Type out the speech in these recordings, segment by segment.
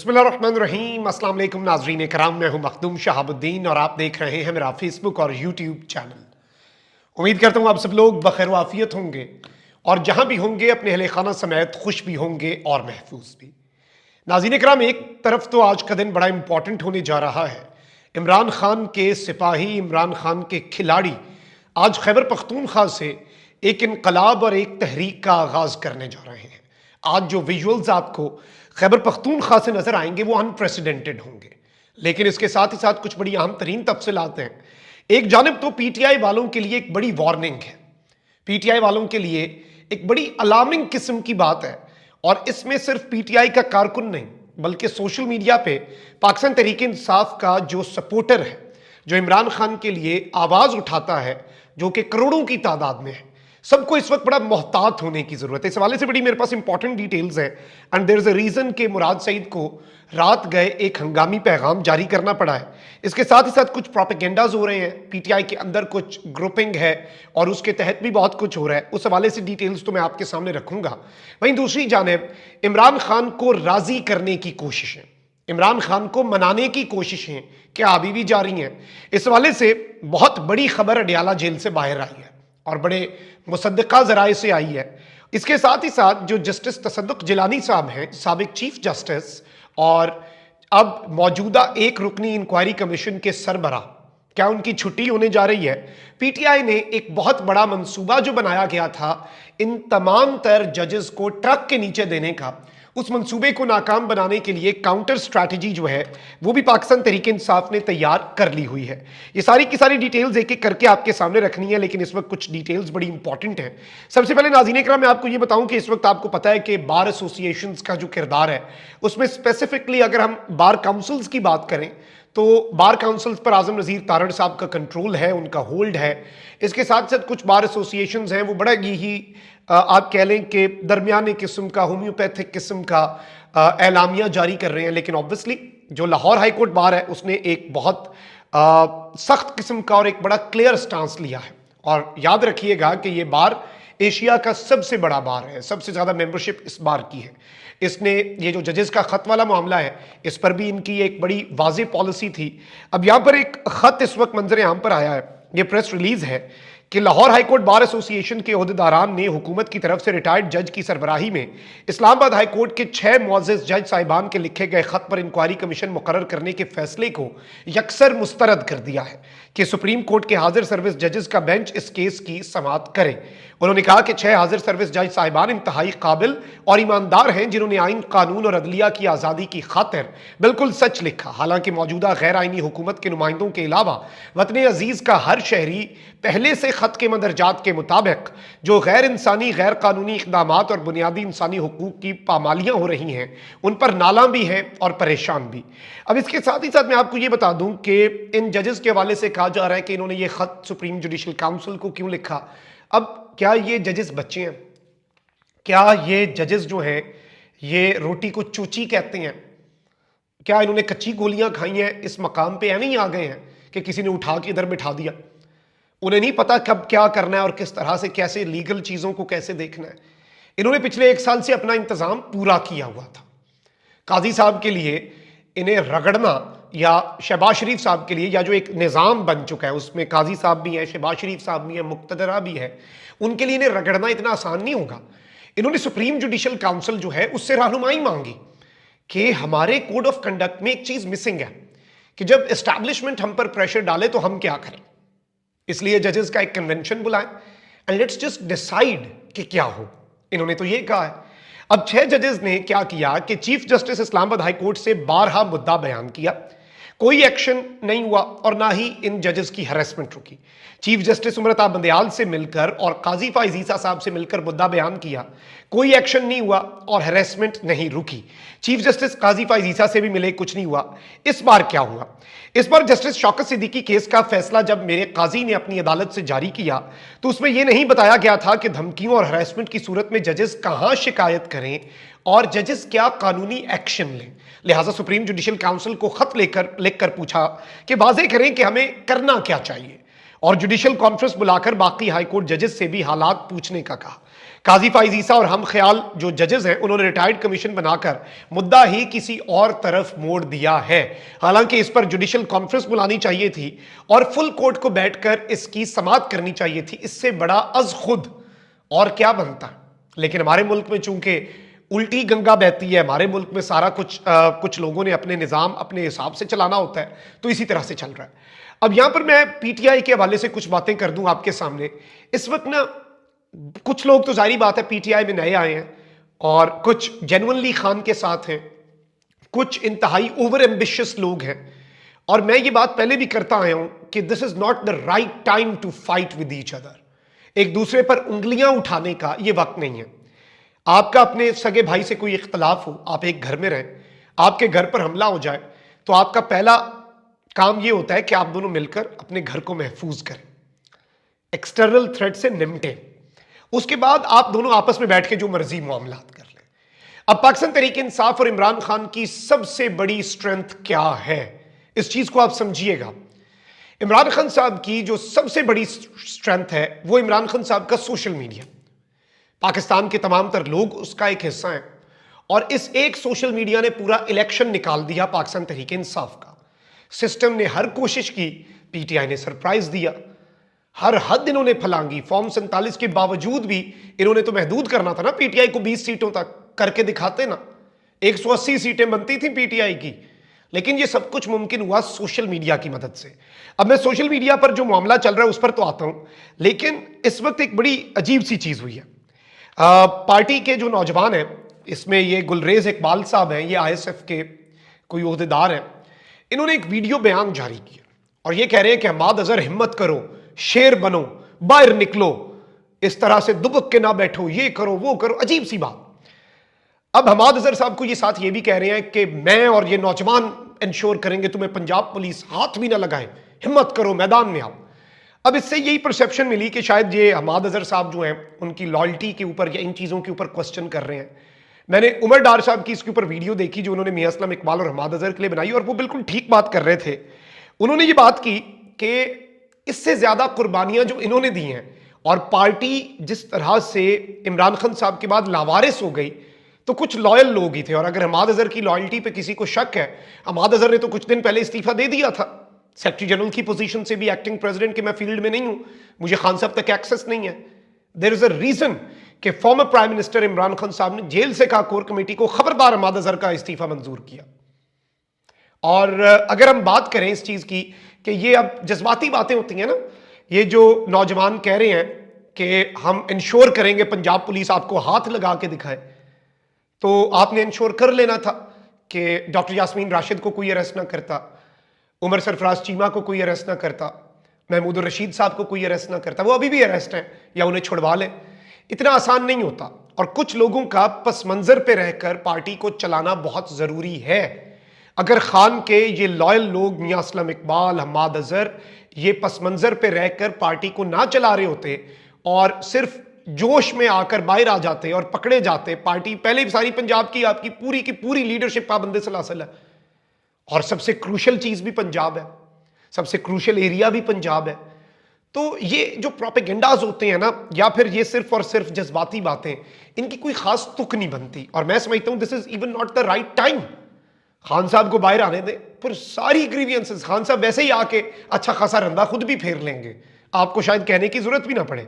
बिस्मिल्लाहिर्रहमानिर्रहीम। अस्सलाम वालेकुम नाज़रीन कराम, मैं हूं मखदूम शहाबुद्दीन और आप देख रहे हैं मेरा फेसबुक और यूट्यूब चैनल। उम्मीद करता हूं आप सब लोग बखैर वाफियत होंगे और जहां भी होंगे अपने अहले खाना समेत खुश भी होंगे और महफूज भी। नाज़रीन कराम, एक तरफ तो आज का दिन बड़ा इंपॉर्टेंट होने जा रहा है। इमरान खान के सिपाही, इमरान खान के खिलाड़ी आज खैबर पख्तूनख्वा से एक इनकलाब और एक तहरीक का आगाज करने जा रहे हैं। आज जो विजुअल्स आपको खैबर पख्तूनख्वा से नजर आएंगे वो अनप्रेसिडेंटेड होंगे, लेकिन इसके साथ ही साथ कुछ बड़ी अहम तरीन तफसीलात हैं। एक जानब तो पीटीआई वालों के लिए एक बड़ी वार्निंग है, पीटीआई वालों के लिए एक बड़ी अलार्मिंग किस्म की बात है, और इसमें सिर्फ पीटीआई का कारकुन नहीं बल्कि सोशल मीडिया पे पाकिस्तान तहरीक इंसाफ का जो सपोर्टर है, जो इमरान खान के लिए आवाज उठाता है, जो कि करोड़ों की तादाद में है, सबको इस वक्त बड़ा मोहतात होने की जरूरत है। इस हवाले से बड़ी मेरे पास इंपॉर्टेंट डिटेल्स है and there is a reason कि मुराद सईद को रात गए एक हंगामी पैगाम जारी करना पड़ा है। इसके साथ ही साथ कुछ प्रोपेगेंडाज हो रहे हैं, पीटीआई के अंदर कुछ ग्रुपिंग है और उसके तहत भी बहुत कुछ हो रहा है। उस हवाले से डिटेल्स तो मैं आपके सामने रखूंगा। वहीं दूसरी जानिब इमरान खान को राजी करने की कोशिशें, इमरान खान को मनाने की कोशिशें क्या अभी भी जारी हैं। इस हवाले से बहुत बड़ी खबर अडियाला जेल से बाहर आई है और बड़े मुसद्दका जराए से आई है। इसके साथ ही साथ जो जस्टिस तसद्दुक जिलानी साहब हैं, साबिक चीफ जस्टिस और अब मौजूदा एक रुकनी इंक्वायरी कमीशन के सरबराह, क्या उनकी छुट्टी होने जा रही है। पीटीआई ने एक बहुत बड़ा मंसूबा जो बनाया गया था इन तमाम तर जजेस को ट्रक के नीचे देने का, उस मंसूबे को नाकाम बनाने के लिए काउंटर स्ट्रैटेजी जो है वो भी पाकिस्तान तहरीक इंसाफ ने तैयार कर ली हुई है। ये सारी की सारी डिटेल्स एक एक करके आपके सामने रखनी है, लेकिन इस वक्त कुछ डिटेल्स बड़ी इंपॉर्टेंट है। सबसे पहले नाज़रीन इकराम, मैं आपको ये बताऊं कि इस वक्त आपको पता है कि बार एसोसिएशंस का जो किरदार है उसमें स्पेसिफिकली अगर हम बार काउंसिल्स की बात करें तो बार काउंसिल्स पर आजम नज़ीर तारड़ साहब का कंट्रोल है, उनका होल्ड है। इसके साथ साथ कुछ बार एसोसिएशंस हैं वो बड़ा ही आप कह लें कि दरमियाने किस्म का, होम्योपैथिक किस्म का एलामिया जारी कर रहे हैं। लेकिन ऑब्वियसली जो लाहौर हाई कोर्ट बार है उसने एक बहुत सख्त किस्म का और एक बड़ा क्लियर स्टांस लिया है। और याद रखिएगा कि ये बार एशिया का सबसे बड़ा बार है, सबसे ज्यादा मेंबरशिप इस बार की है। इसने ये जो जजेस का खत वाला मामला है इस पर भी इनकी एक बड़ी वाज़ेह पॉलिसी थी। अब यहां पर एक खत इस वक्त मंजर आम पर आया है, ये प्रेस रिलीज है कि लाहौर हाईकोर्ट बार एसोसिएशन के ओहदेदारान ने हुकूमत की तरफ से रिटायर्ड जज की सरबराही में इस्लामाबाद हाईकोर्ट के 6 मुअज़्ज़िज़ जज साहिबान के लिखे गए खत पर इंक्वायरी कमीशन मुकर्रर करने के फैसले को यकसर मुस्तरद कर दिया है कि सुप्रीम कोर्ट के हाजिर सर्विस जजेस का बेंच इस केस की समाअत करे। उन्होंने कहा कि 6 हाजिर सर्विस जज साहिबान इंतहाई काबिल और ईमानदार हैं जिन्होंने आइन, कानून और अदलिया की आज़ादी की खातिर बिल्कुल सच लिखा। हालांकि मौजूदा गैर आइनी हुकूमत के नुमाइंदों के अलावा वतन अजीज का हर शहरी पहले से खत के मदरजात के मुताबिक जो गैर इंसानी, गैर कानूनी इकदाम और बुनियादी इंसानी हुकूक की पामालियां हो रही हैं उन पर नाला भी है और परेशान भी। अब इसके साथ ही साथ मैं आपको ये बता दूं कि इन जजेस के हवाले से कहा जा रहा है कि इन्होंने ये खत सुप्रीम जुडिशल काउंसिल को क्यों लिखा। अब क्या ये जजेस बच्चे हैं? क्या ये जजेस जो हैं ये रोटी को चूची कहते हैं? क्या इन्होंने कच्ची गोलियां खाई हैं, इस मकाम पे नहीं आ गए हैं कि किसी ने उठा के इधर बिठा दिया? उन्हें नहीं पता कब क्या करना है और किस तरह से कैसे लीगल चीजों को कैसे देखना है। इन्होंने पिछले 1 साल से अपना इंतजाम पूरा किया हुआ था। काजी साहब के लिए इन्हें रगड़ना, या शहबाज शरीफ साहब के लिए, या जो एक निज़ाम बन चुका है उसमें काजी साहब भी हैं, शहबाज शरीफ साहब भी हैं, मुक्तदरा भी है, उनके लिए इन्हें रगड़ना इतना आसान नहीं होगा। इन्होंने सुप्रीम जुडिशल काउंसिल जो है उससे रहनुमाई मांगी कि हमारे कोड ऑफ कंडक्ट में एक चीज मिसिंग है कि जब एस्टैब्लिशमेंट हम पर प्रेशर डाले तो हम क्या करें। इसलिए जजेस का एक कन्वेंशन बुलाएं एंड लेट्स जस्ट डिसाइड कि क्या हो। इन्होंने तो ये कहा है। अब 6 जजेस ने क्या किया कि chief justice Islamabad high court से बारहा मुद्दा बयान किया, कोई एक्शन नहीं हुआ और ना ही इन जजेस की हरेसमेंट रुकी। चीफ जस्टिस उमरता बंदयाल से मिलकर और काजी फाइज ईसा साहब से मिलकर मुद्दा बयान किया, कोई एक्शन नहीं हुआ और हरेसमेंट नहीं रुकी। चीफ जस्टिस काजी फाइज ईसा से भी मिले, कुछ नहीं हुआ। इस बार क्या हुआ? इस बार जस्टिस शौकत सिद्दीकी केस का फैसला जब मेरे काजी ने अपनी अदालत से जारी किया तो उसमें यह नहीं बताया गया था कि धमकियों और हरेसमेंट की सूरत में जजेस कहां शिकायत करें और जजेस क्या कानूनी एक्शन लें। लिहाजा सुप्रीम जुडिशल काउंसिल को खत लिखकर पूछा कि वाज़ेह करें कि हमें करना क्या चाहिए। और जुडिशल कॉन्फ्रेंस बुलाकर बाकी हाईकोर्ट जजेस से भी हालात पूछने का कहा। काजी फाइज ईसा और हम ख्याल जो जजेस हैं उन्होंने रिटायर्ड कमीशन बनाकर मुद्दा ही किसी और तरफ मोड़ दिया है। हालांकि इस पर जुडिशल कॉन्फ्रेंस बुलानी चाहिए थी और फुल कोर्ट को बैठकर इसकी समाअत करनी चाहिए थी। इससे बड़ा अज खुद और क्या बनता। लेकिन हमारे मुल्क में चूंकि उल्टी गंगा बहती है, हमारे मुल्क में सारा कुछ लोगों ने अपने निज़ाम अपने हिसाब से चलाना होता है, तो इसी तरह से चल रहा है। अब यहां पर मैं पीटीआई के हवाले से कुछ बातें कर दूं आपके सामने। इस वक्त ना कुछ लोग तो जाहिर बात है पीटीआई में नए आए हैं और कुछ जेन्युइनली खान के साथ हैं, कुछ इंतहाई ओवर एम्बिशियस लोग हैं। और मैं ये बात पहले भी करता आया हूं कि this is not the right time to fight with each other. एक दूसरे पर उंगलियां उठाने का ये वक्त नहीं है। आपका अपने सगे भाई से कोई इख्तलाफ हो, आप एक घर में रहें, आपके घर पर हमला हो जाए, तो आपका पहला काम यह होता है कि आप दोनों मिलकर अपने घर को महफूज करें, एक्सटर्नल थ्रेट से निपटें। उसके बाद आप दोनों आपस में बैठ के जो मर्जी मामलात कर लें। अब पाकिस्तान तहरीक इंसाफ और इमरान खान की सबसे बड़ी स्ट्रेंथ क्या है, इस चीज को आप समझिएगा। इमरान खान साहब की जो सबसे बड़ी स्ट्रेंथ है वो इमरान खान साहब का सोशल मीडिया। पाकिस्तान के तमाम तर लोग उसका एक हिस्सा हैं और इस एक सोशल मीडिया ने पूरा इलेक्शन निकाल दिया पाकिस्तान तहरीक इंसाफ का। सिस्टम ने हर कोशिश की, पीटीआई ने सरप्राइज दिया, हर हद इन्होंने फलांगी। फॉर्म 47 के बावजूद भी इन्होंने तो महदूद करना था ना पीटीआई को, 20 सीटों तक करके दिखाते ना। 180 सीटें बनती थी पीटीआई की, लेकिन ये सब कुछ मुमकिन हुआ सोशल मीडिया की मदद से। अब मैं सोशल मीडिया पर जो मामला चल रहा है उस पर तो आता हूं, लेकिन इस वक्त एक बड़ी अजीब सी चीज हुई है। पार्टी के जो नौजवान हैं, इसमें ये गुलरेज इकबाल साहब हैं, ये आईएसएफ के कोई ओहदेदार हैं, इन्होंने एक वीडियो बयान जारी किया और ये कह रहे हैं कि हमाद अजहर हिम्मत करो, शेर बनो, बाहर निकलो, इस तरह से दुबक के ना बैठो, ये करो वो करो। अजीब सी बात। अब हमाद अजहर साहब को ये साथ ये भी कह रहे हैं कि मैं और ये नौजवान इंश्योर करेंगे तुम्हें पंजाब पुलिस हाथ भी ना लगाए, हिम्मत करो, मैदान में आओ। अब इससे यही परसेप्शन मिली कि शायद ये हमाद अजहर साहब जो हैं उनकी लॉयल्टी के ऊपर या इन चीज़ों के ऊपर क्वेश्चन कर रहे हैं। मैंने उमर डार साहब की इसके ऊपर वीडियो देखी जो उन्होंने मियां इस्लाम इकबाल और हमाद अजहर के लिए बनाई और वो बिल्कुल ठीक बात कर रहे थे। उन्होंने ये बात की कि इससे ज़्यादा कुर्बानियां जो इन्होंने दी हैं और पार्टी जिस तरह से इमरान खान साहब के बाद लावारिस हो गई, तो कुछ लॉयल लोग ही थे। और अगर हमाद अजहर की लॉयल्टी पे किसी को शक है, हमाद अजहर ने तो कुछ दिन पहले इस्तीफा दे दिया था सेक्रेटरी जनरल की पोजीशन से भी, एक्टिंग प्रेसिडेंट के मैं फील्ड में नहीं हूं, मुझे खान साहब तक एक्सेस नहीं है। देयर इज अ रीजन कि former prime minister Imran Khan साहब ने जेल से कहा कोर कमेटी को खबरदार हमाद अजहर का इस्तीफा मंजूर किया। और अगर हम बात करें इस चीज की कि ये अब जज्बाती बातें होती हैं ना, ये जो नौजवान कह रहे हैं कि हम इंश्योर करेंगे पंजाब पुलिस आपको हाथ लगा के दिखाए, तो आपने इंश्योर कर लेना था कि डॉक्टर यास्मीन राशिद को कोई अरेस्ट ना करता, उमर सरफराज चीमा को कोई अरेस्ट ना करता, महमूद रशीद साहब को कोई अरेस्ट ना करता। वो अभी भी अरेस्ट हैं या उन्हें छुड़वा लें। इतना आसान नहीं होता और कुछ लोगों का पस मंजर पे रहकर पार्टी को चलाना बहुत जरूरी है। अगर खान के ये लॉयल लोग मियां इस्लाम इकबाल, हमाद अजहर, ये पस मंजर पे रहकर पार्टी को ना चला रहे होते और सिर्फ जोश में आकर बाहर आ जाते और पकड़े जाते, पार्टी पहले सारी पंजाब की आपकी पूरी की पूरी लीडरशिप पाबंदे सलासल है और सबसे क्रूशल चीज भी पंजाब है, सबसे क्रूशल एरिया भी पंजाब है। तो ये जो प्रोपेगेंडाज होते हैं ना, या फिर ये सिर्फ और सिर्फ जज्बाती बातें, इनकी कोई खास तुक नहीं बनती और मैं समझता हूं this is even not the right time. Khan साहब को बाहर आने दें, फिर सारी ग्रीवियंसेस खान साहब वैसे ही आके अच्छा खासा रंदा खुद भी फेर लेंगे, आपको शायद कहने की जरूरत भी ना पड़े।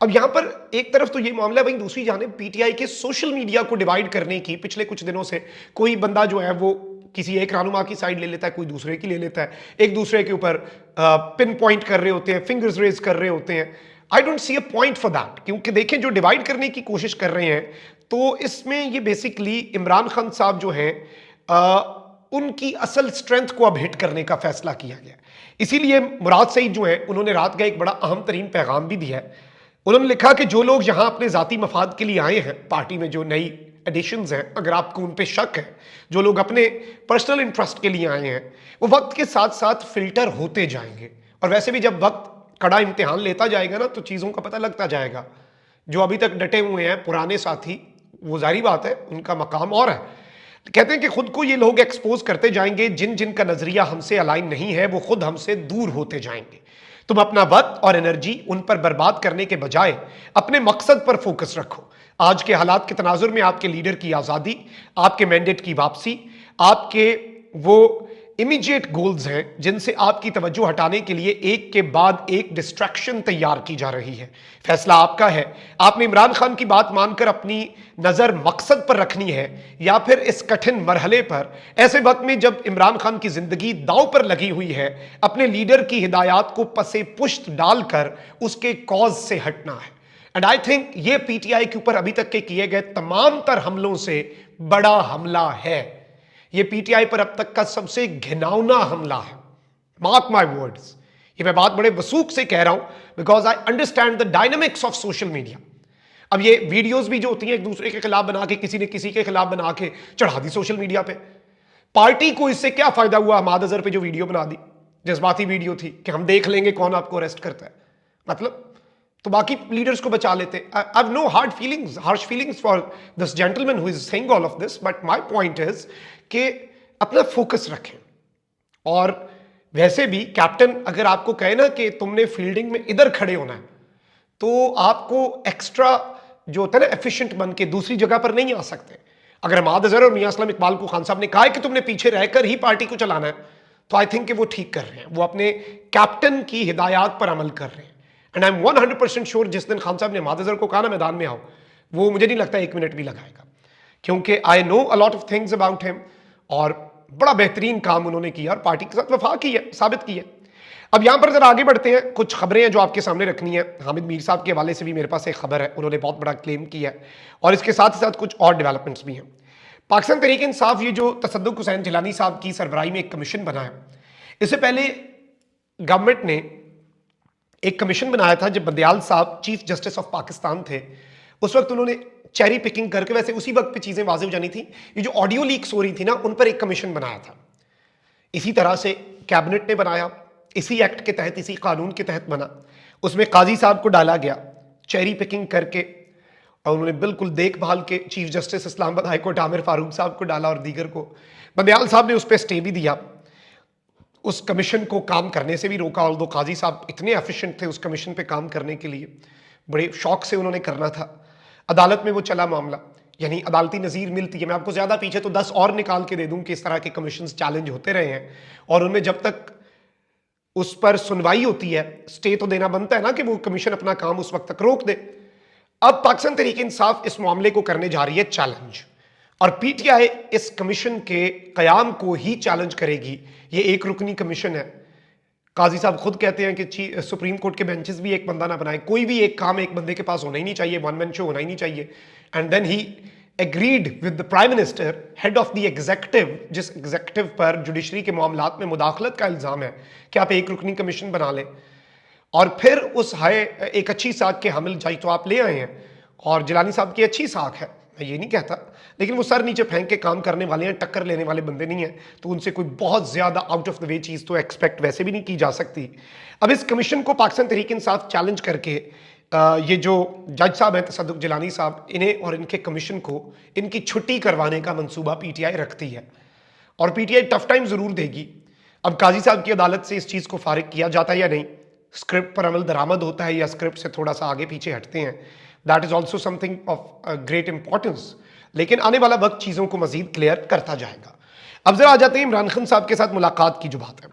अब यहां पर एक तरफ तो ये मामला है, वहीं दूसरी जानिब पीटीआई के सोशल मीडिया को डिवाइड करने की पिछले कुछ दिनों से कोई बंदा जो है वो किसी एक रहनुमा की साइड ले लेता है, कोई दूसरे की ले लेता है, एक दूसरे के ऊपर पिन पॉइंट कर रहे होते हैं, फिंगर्स रेज कर रहे होते हैं। I don't see a point for that, क्योंकि देखें जो डिवाइड करने की कोशिश कर रहे हैं तो इसमें ये बेसिकली इमरान खान साहब जो हैं उनकी असल स्ट्रेंथ को अब हिट करने का फैसला किया गया। इसीलिए मुराद सईद जो है उन्होंने रात का एक बड़ा अहम तरीन पैगाम भी दिया है। उन्होंने लिखा कि जो लोग यहां अपने जाती मफाद के लिए आए हैं, पार्टी में जो नई एडिशंस हैं, अगर आपको उन पे शक है, जो लोग अपने पर्सनल इंटरेस्ट के लिए आए हैं, वो वक्त के साथ साथ फिल्टर होते जाएंगे। और वैसे भी जब वक्त कड़ा इम्तिहान लेता जाएगा ना तो चीज़ों का पता लगता जाएगा। जो अभी तक डटे हुए हैं पुराने साथी, वो जारी बात है उनका मकाम और है। कहते हैं कि खुद को ये लोग एक्सपोज करते जाएंगे, जिन जिन का नजरिया हमसे अलाइन नहीं है वो खुद हमसे दूर होते जाएंगे। तुम अपना वक्त और एनर्जी उन पर बर्बाद करने के बजाय अपने मकसद पर फोकस रखो। आज के हालात के तनाजुर में आपके लीडर की आज़ादी, आपके मैंडेट की वापसी, आपके वो इमीडिएट गोल्स हैं जिनसे आपकी तवज्जो हटाने के लिए एक के बाद एक डिस्ट्रैक्शन तैयार की जा रही है। फैसला आपका है। आपने इमरान खान की बात मानकर अपनी नजर मकसद पर रखनी है या फिर इस कठिन मरहले पर, ऐसे वक्त में जब इमरान खान की जिंदगी दांव पर लगी हुई है, अपने लीडर की हिदायत को पसे पुश्त डालकर उसके कॉज से हटना है। एंड आई थिंक ये पीटीआई के ऊपर अभी तक के किए गए तमाम तर हमलों से बड़ा हमला है। ये पीटीआई पर अब तक का सबसे घिनौना हमला है। मार्क माय वर्ड्स, ये मैं बात बड़े वसूख से कह रहा हूं because I understand the dynamics of social media. अब ये वीडियोस भी जो होती हैं एक दूसरे के खिलाफ बना के, किसी ने किसी के खिलाफ बना के चढ़ा दी सोशल मीडिया पे। पार्टी को इससे क्या फायदा हुआ? हमाद अजहर पे जो वीडियो बना दी, जज्बाती वीडियो थी कि हम देख लेंगे कौन आपको अरेस्ट करता है, मतलब तो बाकी लीडर्स को बचा लेते। I have no harsh feelings for this gentleman who is saying all of this, but my point is कि अपना फोकस रखें। और वैसे भी कैप्टन अगर आपको कहे ना कि तुमने फील्डिंग में इधर खड़े होना है, तो आपको एक्स्ट्रा जो होता है ना एफिशिएंट बन के दूसरी जगह पर नहीं आ सकते। अगर हमाद अजहर और मियां असलम इकबाल को खान साहब ने कहा है कि तुमने पीछे रहकर ही पार्टी को चलाना है, तो आई थिंक कि वो ठीक कर रहे हैं, वो अपने कैप्टन की हिदायत पर अमल कर रहे हैं। एंड आई एम 100% श्योर जिस दिन खान साहब ने हमाद अजहर को कहा ना मैदान में आओ, वो मुझे नहीं लगता 1 मिनट भी लगाएगा, क्योंकि I know a lot of things about him. और बड़ा बेहतरीन काम उन्होंने किया और पार्टी के साथ वफा की है, साबित की है। अब यहां पर जरा आगे बढ़ते हैं, कुछ खबरें हैं जो आपके सामने रखनी है। हामिद मीर साहब के हवाले से भी मेरे पास एक खबर है, उन्होंने बहुत बड़ा क्लेम किया है और इसके साथ ही साथ कुछ और डेवलपमेंट्स भी हैं। पाकिस्तान तहरीक इंसाफ, ये जो तसद्दुक हुसैन जिलानी साहब की सरबराही में एक कमीशन बना है, इससे पहले गवर्नमेंट ने एक कमीशन बनाया था जब बंदयाल साहब चीफ जस्टिस ऑफ पाकिस्तान थे। उस वक्त उन्होंने चेरी पिकिंग करके, वैसे उसी वक्त पे चीजें वाज़ेह हो जानी थी, ये जो ऑडियो लीक्स हो रही थी ना, उन पर एक कमीशन बनाया था। इसी तरह से कैबिनेट ने बनाया, इसी एक्ट के तहत, इसी कानून के तहत बना। उसमें काजी साहब को डाला गया चेरी पिकिंग करके, और उन्होंने बिल्कुल देखभाल के chief justice Islamabad high court Aamir Farooq साहब को डाला और दीगर को। बंदयाल साहब ने उस पर स्टे भी दिया, उस कमीशन को काम करने से भी रोका। और दो काजी साहब इतने एफिशिएंट थे उस कमीशन पे काम करने के लिए, बड़े शौक से उन्होंने करना था। अदालत में वो चला मामला, यानी अदालती नज़ीर मिलती है। मैं आपको ज़्यादा पीछे तो 10 और निकाल के दे दूं कि इस तरह के कमीशन चैलेंज होते रहे हैं, और उनमें जब तक उस पर सुनवाई होती है, स्टे तो देना बनता है ना कि वो कमीशन अपना काम उस वक्त तक रोक दे। अब पाकिस्तान तहरीक इंसाफ इस मामले को करने जा रही है चैलेंज, और पीटीआई इस कमीशन के कयाम को ही चैलेंज करेगी। ये एक रुकनी कमीशन है। काजी साहब खुद कहते हैं कि सुप्रीम कोर्ट के बेंचेस भी एक बंदा ना बनाए, कोई भी एक काम एक बंदे के पास होना ही नहीं चाहिए, वन मैन शो होना ही नहीं चाहिए। And then he agreed with the prime minister, head of the executive, जिस एग्जीक्यूटिव पर जुडिशरी के मामलात में मुदाखलत का इल्जाम है, कि आप एक रुकनी कमीशन बना लें। और फिर उस एक अच्छी साख के हामिल जाई तो आप ले आए हैं, और जिलानी साहब की अच्छी साख है, मैं ये नहीं कहता, लेकिन वो सर नीचे फेंक के काम करने वाले हैं, टक्कर लेने वाले बंदे नहीं हैं, तो उनसे कोई बहुत ज्यादा आउट ऑफ द वे चीज तो एक्सपेक्ट वैसे भी नहीं की जा सकती। अब इस कमीशन को पाकिस्तान तहरीक इंसाफ चैलेंज करके ये जो जज साहब हैं तसद्दुक जिलानी साहब, इन्हें और इनके कमीशन को इनकी छुट्टी करवाने का मंसूबा पीटीआई रखती है, और पीटीआई टफ टाइम जरूर देगी। अब काजी साहब की अदालत से इस चीज को फारिग किया जाता है या नहीं, स्क्रिप्ट पर अमल दरामद होता है या स्क्रिप्ट से थोड़ा सा आगे पीछे हटते हैं, that is also something of great importance. लेकिन आने वाला वक्त चीज़ों को मजीद क्लियर करता जाएगा। अब जरा आ जाते हैं इमरान खान साहब के साथ मुलाकात की जो बात है।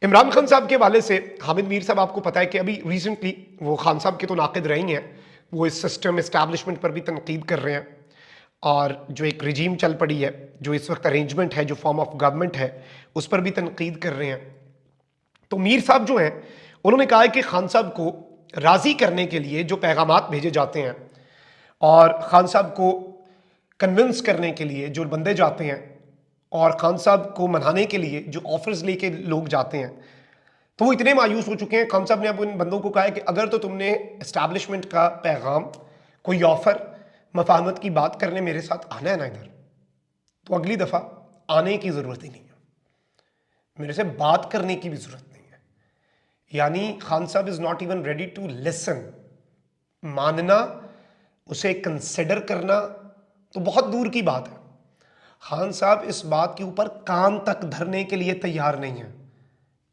इमरान खान साहब के हवाले से हामिद मीर साहब, आपको पता है कि अभी रिसेंटली वो खान साहब के तो नाक़िद रही हैं, वो इस सिस्टम इस्टेब्लिशमेंट पर भी तनकीद कर रहे हैं, और जो एक रिजीम चल पड़ी है, जो इस वक्त अरेंजमेंट है, जो फॉर्म ऑफ गवर्नमेंट है, उस पर भी तनकीद कर रहे हैं। तो मीर साहब जो हैं, उन्होंने कहा है कि खान साहब को राज़ी करने के लिए जो पैगामात भेजे जाते हैं, और खान साहब को कन्विंस करने के लिए जो बंदे जाते हैं, और खान साहब को मनाने के लिए जो ऑफर्स लेके लोग जाते हैं, तो वो इतने मायूस हो चुके हैं। खान साहब ने अब उन बंदों को कहा है कि अगर तो तुमने एस्टैब्लिशमेंट का पैगाम, कोई ऑफर, मफाहमत की बात करने मेरे साथ आना है ना इधर, तो अगली दफ़ा आने की ज़रूरत ही नहीं है, मेरे से बात करने की भी ज़रूरत नहीं है। यानी खान साहब is not even ready to listen. मानना, उसे कंसिडर करना तो बहुत दूर की बात है। खान साहब इस बात के ऊपर कान तक धरने के लिए तैयार नहीं है।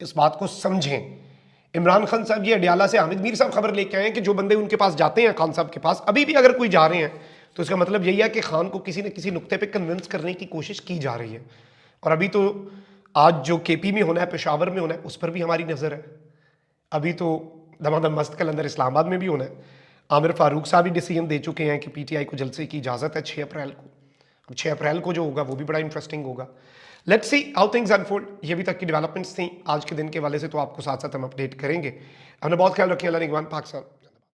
इस बात को समझें। इमरान खान साहब ये अडियाला से हामिद मीर साहब खबर लेके आए हैं कि जो बंदे उनके पास जाते हैं खान साहब के पास, अभी भी अगर कोई जा रहे हैं तो इसका मतलब यही है कि खान को किसी न किसी नुक्ते पे कन्विंस करने की कोशिश की जा रही है। और अभी तो आज जो केपी में होना है, पेशावर में होना है, उस पर भी हमारी नज़र है। अभी तो दमादम मस्त कलंदर इस्लामाबाद में भी होना है। आमिर फारूक साहब भी डिसीजन दे चुके हैं कि पीटीआई को जलसे की इजाज़त है 6 अप्रैल को। अब 6 अप्रैल को जो होगा वो भी बड़ा इंटरेस्टिंग होगा। Let's see how things unfold. ये अभी तक की डेवलपमेंट्स थी आज के दिन के वाले से, तो आपको साथ साथ हम अपडेट करेंगे। अपना बहुत ख्याल रखिए। अल्लाह निगहबान। पाकिस्तान।